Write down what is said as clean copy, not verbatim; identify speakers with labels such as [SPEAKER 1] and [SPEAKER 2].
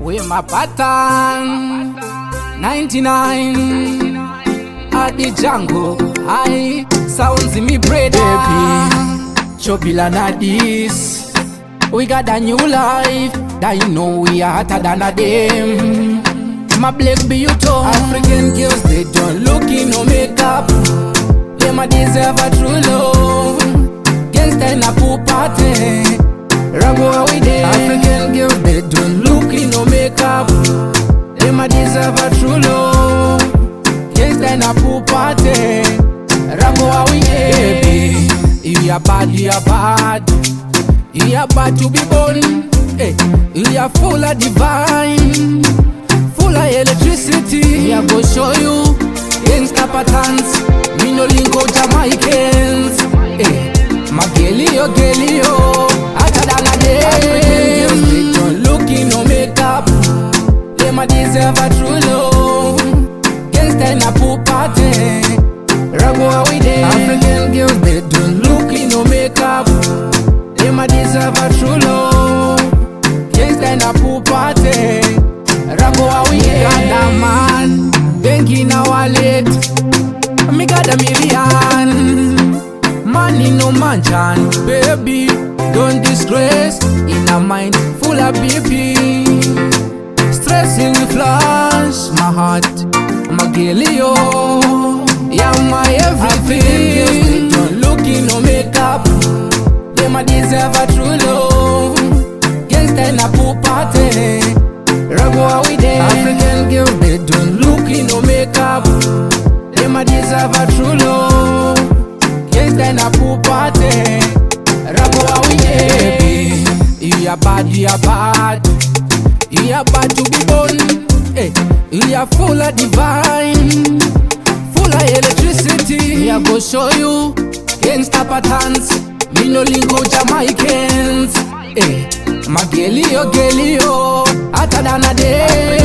[SPEAKER 1] with my pattern 99 at the jungle. I sounds in me bread, baby. Chopila na this. We got a new life that you know we are hotter than a them. My black beautiful African girls, they don't look in no makeup. They might deserve a true love. Gangsta in a pool party. Rago how we there. African girls, they don't look in no makeup. They might deserve a true love. Gangsta in a pool party. Rago how we there. Baby, you are bad, you are bad. You are bad to be born. Hey, you are full of divine, full of electricity. I go show you gangsta patterns. Me no link out Jamaicans. Hey, my gelio, hotter than a day. African girls, they don't look in no makeup. They might deserve a true love. Gangsta in a pool party. Rago how we there. African girls, they don't look in no makeup. They might deserve a true love. Gangsta in a pool party. Rago how we there. Got a man, bank in a wallet. Me got a million. Money no mansion. Baby, don't disgrace. In a mind full of BP. Stressing with flash. My heart, my gelio. Yeah, my everything. They don't look in no makeup. They might deserve a true love. Gangsta in a pool party. Rago how we there. African girls, they don't look in no makeup. They might deserve a true love. Gangsta in a pool party. Rago how we there. Baby, you are bad, you are bad. You are bad to be born. Hey, you are full of divine, full of electricity. I go show you gangsta patterns. Me no link out Jamaicans. Hey, my gelio, hotter than a day.